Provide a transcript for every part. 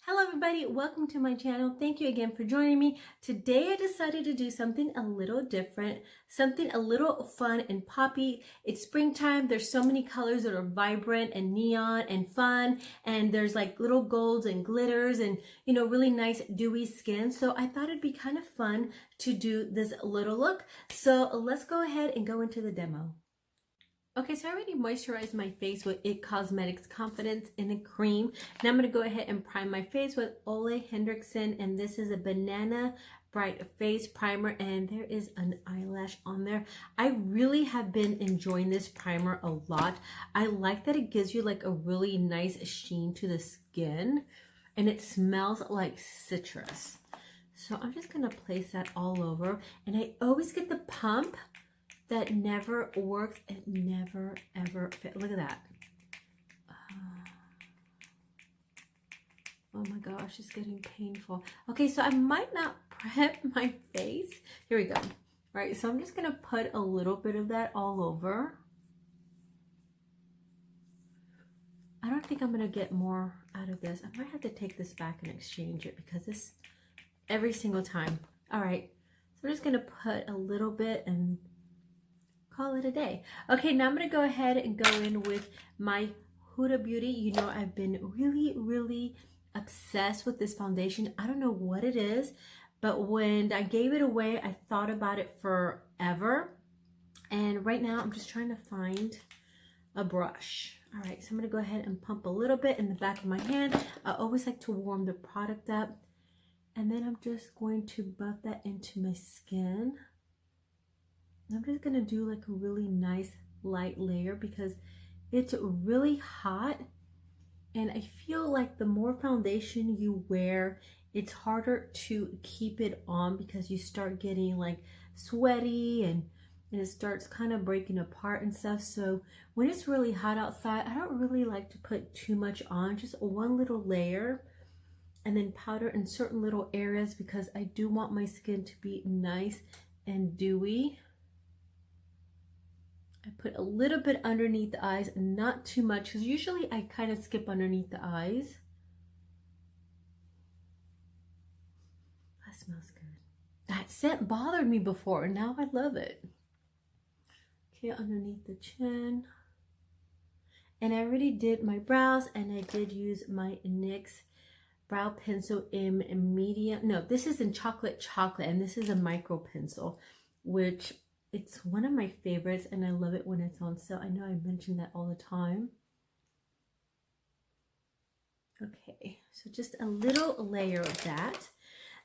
Hello everybody, welcome to my channel. Thank you again for joining me. Today I decided to do something a little different, something a little fun and poppy. It's springtime. There's so many colors that are vibrant and neon and fun, and there's like little golds and glitters and really nice dewy skin. So I thought it'd be kind of fun to do this little look. So let's go ahead and go into the demo. Okay, so I already moisturized my face with IT Cosmetics Confidence in a cream. Now I'm going to go ahead and prime my face with Olehenriksen, and this is a Banana Bright Face Primer, and there is an eyelash on there. I really have been enjoying this primer a lot. I like that it gives you like a really nice sheen to the skin, and it smells like citrus. So I'm just going to place that all over, and I always get the pump that never works. It never ever fit. Look at that. Oh my gosh, it's getting painful. Okay, so I might not prep my face. Here we go. All right, so I'm just gonna put a little bit of that all over. I don't think I'm gonna get more out of this. I might have to take this back and exchange it because this every single time. All right, so I'm just gonna put a little bit and call it a day. Okay, now I'm going to go ahead and go in with my Huda Beauty. You know, I've been really obsessed with this foundation. I don't know what it is, but when I gave it away, I thought about it forever. And right now, I'm just trying to find a brush. All right, so I'm going to go ahead and pump a little bit in the back of my hand. I always like to warm the product up. And then I'm just going to buff that into my skin. I'm just going to do like a really nice light layer because it's really hot, and I feel like the more foundation you wear, it's harder to keep it on because you start getting like sweaty and it starts kind of breaking apart and stuff. So when it's really hot outside, I don't really like to put too much on, just one little layer, and then powder in certain little areas because I do want my skin to be nice and dewy. I put a little bit underneath the eyes, not too much, because usually I kind of skip underneath the eyes. That smells good. That scent bothered me before, and now I love it. Okay, underneath the chin. And I already did my brows, and I did use my NYX brow pencil in medium. No, this is in chocolate, and this is a micro pencil, which it's one of my favorites, and I love it when it's on sale. I know I mention that all the time. Okay, so just a little layer of that.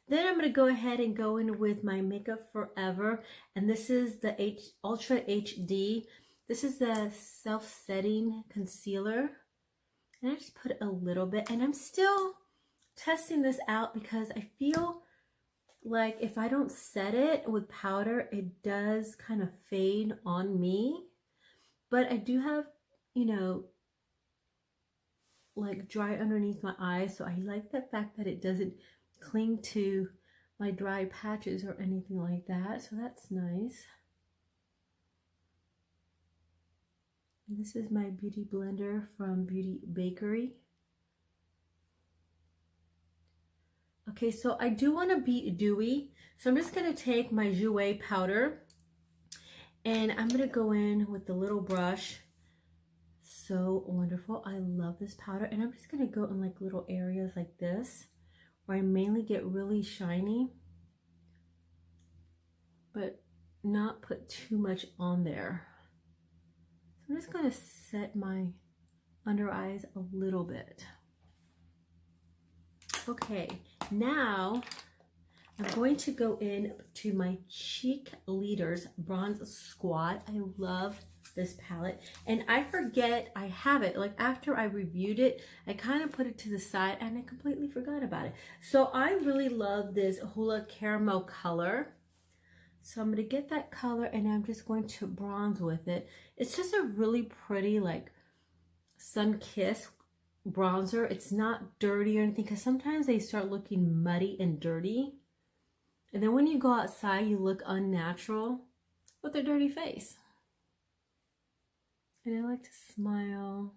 Then I'm going to go ahead and go in with my Makeup Forever, and this is the Ultra HD. This is the self-setting concealer, and I just put a little bit, and I'm still testing this out because I feel like if I don't set it with powder, it does kind of fade on me. But I do have, like dry underneath my eyes. So I like the fact that it doesn't cling to my dry patches or anything like that. So that's nice. And this is my beauty blender from Beauty Bakery. Okay, so I do want to be dewy, so I'm just going to take my Jouer powder, and I'm going to go in with the little brush. So wonderful. I love this powder, and I'm just going to go in like little areas like this, where I mainly get really shiny, but not put too much on there. So I'm just going to set my under eyes a little bit. Okay, now I'm going to go in to my Cheekleader's Bronze Squad. I love this palette, and I forget I have it. Like after I reviewed it, I kind of put it to the side and I completely forgot about it. So I really love this Hula Caramel color. So I'm going to get that color, and I'm just going to bronze with it. It's just a really pretty like sun-kissed bronzer. It's not dirty or anything, because sometimes they start looking muddy and dirty, and then when you go outside you look unnatural with a dirty face. And I like to smile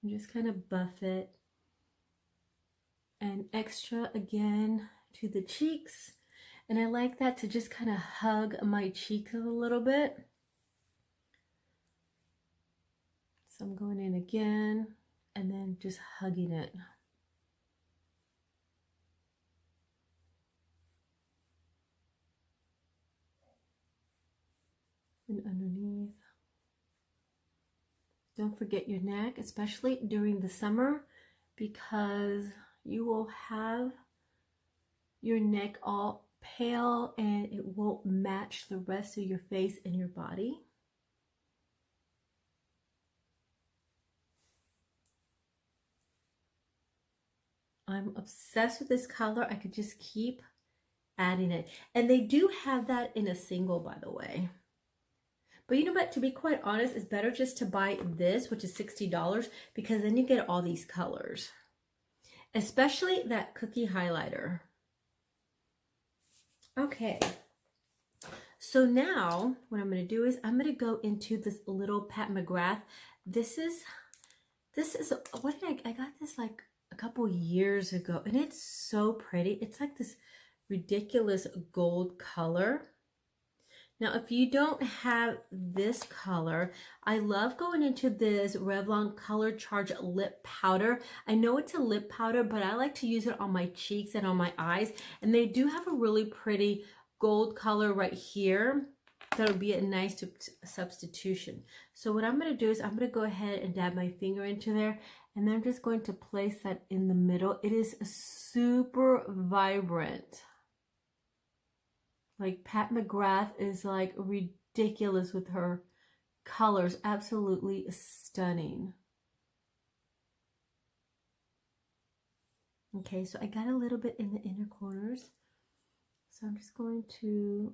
and just kind of buff it an extra again to the cheeks. And I like that to just kind of hug my cheeks a little bit. So I'm going in again and then just hugging it. And underneath. Don't forget your neck, especially during the summer, because you will have your neck all pale and it won't match the rest of your face and your body. I'm obsessed with this color. I could just keep adding it. And they do have that in a single, by the way. But you know what, to be quite honest, it's better just to buy this, which is $60, because then you get all these colors. Especially that cookie highlighter. Okay. So now what I'm going to do is I'm going to go into this little Pat McGrath. This is what did I got this like a couple years ago, and it's so pretty. It's like this ridiculous gold color. Now, if you don't have this color, I love going into this Revlon Color Charge Lip Powder. I know it's a lip powder, but I like to use it on my cheeks and on my eyes. And they do have a really pretty gold color right here. That would be a nice substitution. So what I'm going to do is I'm going to go ahead and dab my finger into there. And then I'm just going to place that in the middle. It is super vibrant. Like Pat McGrath is like ridiculous with her colors. Absolutely stunning. Okay, so I got a little bit in the inner corners. So I'm just going to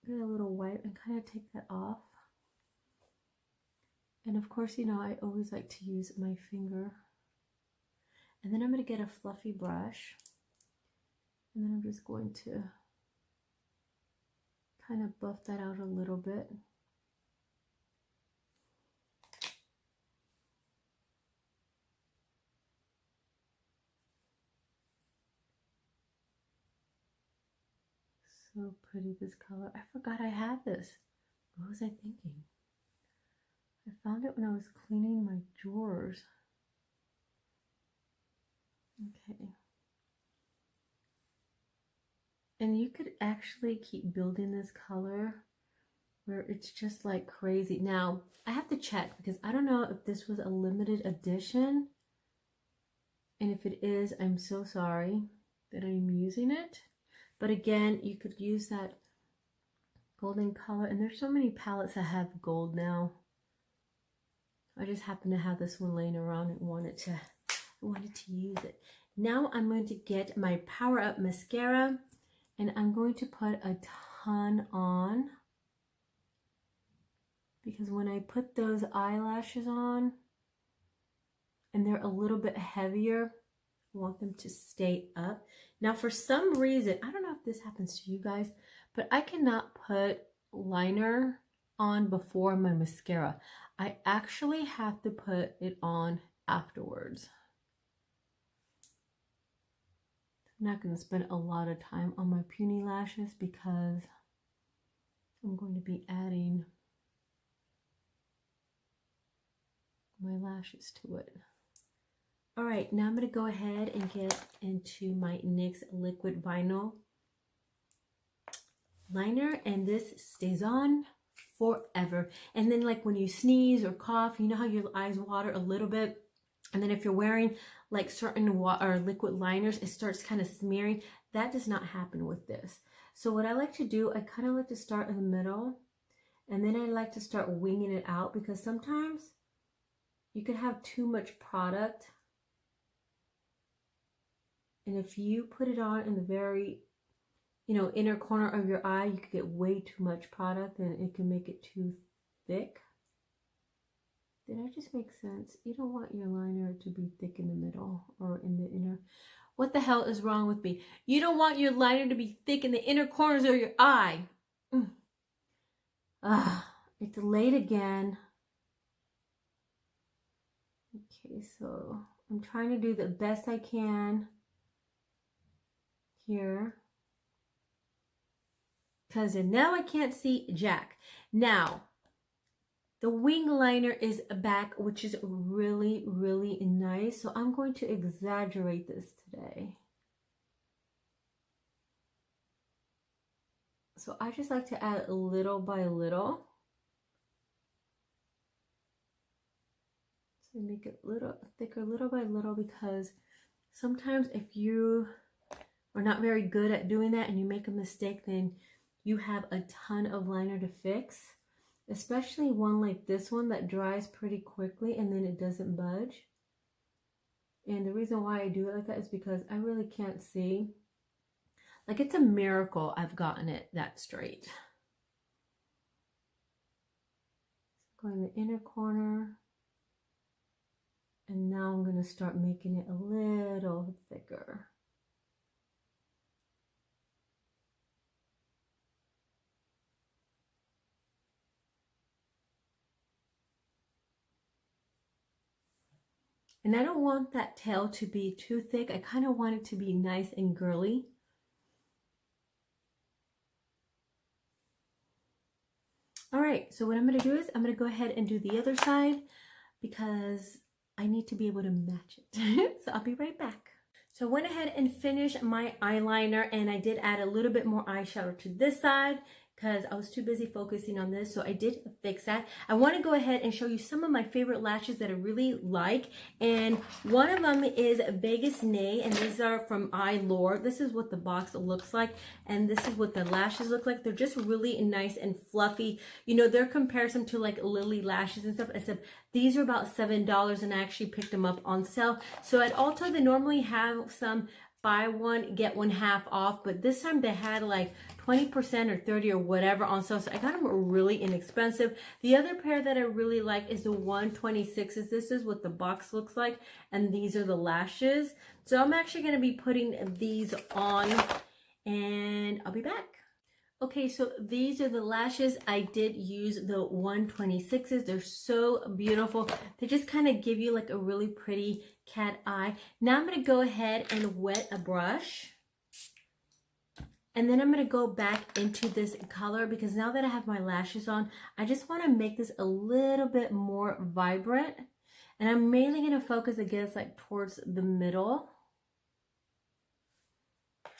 get a little wipe and kind of take that off. And of course, you know, I always like to use my finger. And then I'm going to get a fluffy brush. And then I'm just going to kind of buff that out a little bit. So pretty, this color. I forgot I had this. What was I thinking? I found it when I was cleaning my drawers. Okay. And you could actually keep building this color where it's just like crazy. Now, I have to check because I don't know if this was a limited edition. And if it is, I'm so sorry that I'm using it. But again, you could use that golden color. And there's so many palettes that have gold now. I just happen to have this one laying around and wanted to use it. Now I'm going to get my Power Up mascara. And I'm going to put a ton on, because when I put those eyelashes on and they're a little bit heavier, I want them to stay up. Now, for some reason, I don't know if this happens to you guys, but I cannot put liner on before my mascara. I actually have to put it on afterwards. I'm not going to spend a lot of time on my puny lashes because I'm going to be adding my lashes to it. All right, now I'm going to go ahead and get into my NYX Liquid Vinyl liner, and this stays on forever. And then like when you sneeze or cough, you know how your eyes water a little bit? And then if you're wearing like certain liquid liners, it starts kind of smearing. That does not happen with this. So what I like to do, I kind of like to start in the middle, and then I like to start winging it out, because sometimes you could have too much product. And if you put it on in the very, inner corner of your eye, you could get way too much product and it can make it too thick. Did I just make sense? You don't want your liner to be thick in the middle or in the inner. What the hell is wrong with me? You don't want your liner to be thick in the inner corners of your eye. It's late again. Okay, so I'm trying to do the best I can here. Because now I can't see jack. Now, the wing liner is back, which is really, really nice. So I'm going to exaggerate this today. So I just like to add little by little. So make it a little thicker, little by little, because sometimes if you are not very good at doing that and you make a mistake, then you have a ton of liner to fix. Especially one like this one that dries pretty quickly and then it doesn't budge. And the reason why I do it like that is because I really can't see. Like, it's a miracle I've gotten it that straight. Go in the inner corner. And now I'm going to start making it a little thicker. And I don't want that tail to be too thick. I kind of want it to be nice and girly. All right, so what I'm going to do is I'm going to go ahead and do the other side because I need to be able to match it. So I'll be right back. So I went ahead and finished my eyeliner, and I did add a little bit more eyeshadow to this side because I was too busy focusing on this. So I did fix that. I want to go ahead and show you some of my favorite lashes that I really like. And one of them is Vegas Nay, and these are from iLore. This is what the box looks like, and this is what the lashes look like. They're just really nice and fluffy. You know, their comparison to like Lily lashes and stuff, except these are about $7, and I actually picked them up on sale. So at Ulta, they normally have some buy one, get one half off, but this time they had like 20% or 30 or whatever on sale, so I got them really inexpensive. The other pair that I really like is the 126s. This is what the box looks like, and these are the lashes. So I'm actually going to be putting these on, and I'll be back. Okay, so these are the lashes. I did use the 126s. They're so beautiful. They just kind of give you like a really pretty cat eye. Now I'm going to go ahead and wet a brush. And then I'm going to go back into this color because now that I have my lashes on, I just want to make this a little bit more vibrant. And I'm mainly going to focus against like towards the middle.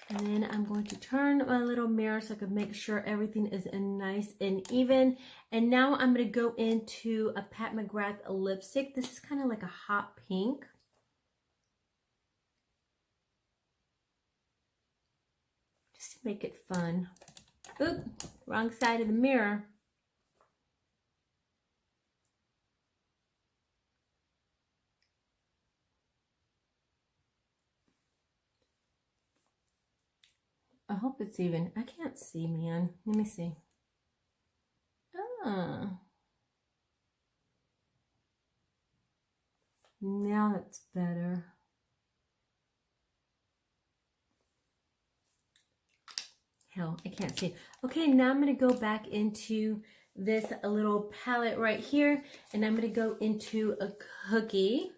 And then I'm going to turn my little mirror so I can make sure everything is nice and even. And now I'm going to go into a Pat McGrath lipstick. This is kind of like a hot pink. Just to make it fun. Oop, wrong side of the mirror. I hope it's even. I can't see, man. Let me see. Ah. Now it's better. Hell, I can't see. Okay, now I'm going to go back into this little palette right here, and I'm going to go into a cookie.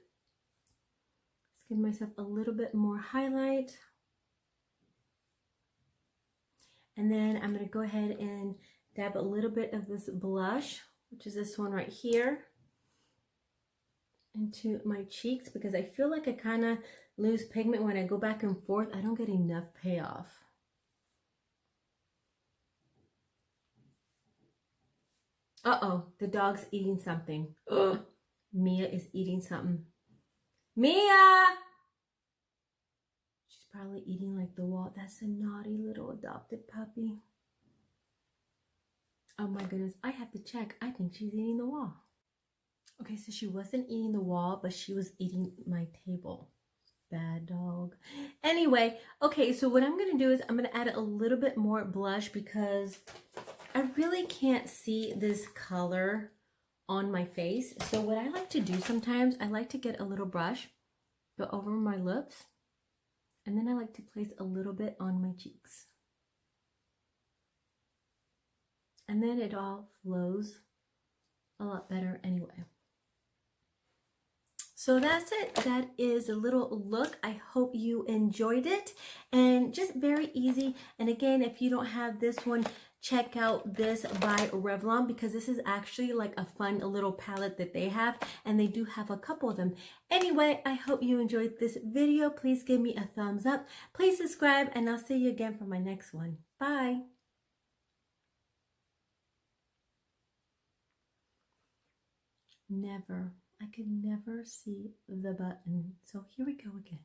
Let's give myself a little bit more highlight. And then I'm going to go ahead and dab a little bit of this blush, which is this one right here, into my cheeks because I feel like I kind of lose pigment when I go back and forth. I don't get enough payoff. Uh-oh, the dog's eating something. Ugh. Mia is eating something. Mia! She's probably eating like the wall. That's a naughty little adopted puppy. Oh my goodness, I have to check. I think she's eating the wall. Okay, so she wasn't eating the wall, but she was eating my table. Bad dog. Anyway, okay, so what I'm going to do is I'm going to add a little bit more blush because I really can't see this color on my face. So what I like to do sometimes, I like to get a little brush, go over my lips, and then I like to place a little bit on my cheeks. And then it all flows a lot better anyway. So that's it. That is a little look. I hope you enjoyed it, and just very easy. And again, if you don't have this one, check out this by Revlon, because this is actually like a fun little palette that they have, and they do have a couple of them. Anyway, I hope you enjoyed this video. Please give me a thumbs up. Please subscribe, and I'll see you again for my next one. Bye. Never. I could never see the button. So here we go again.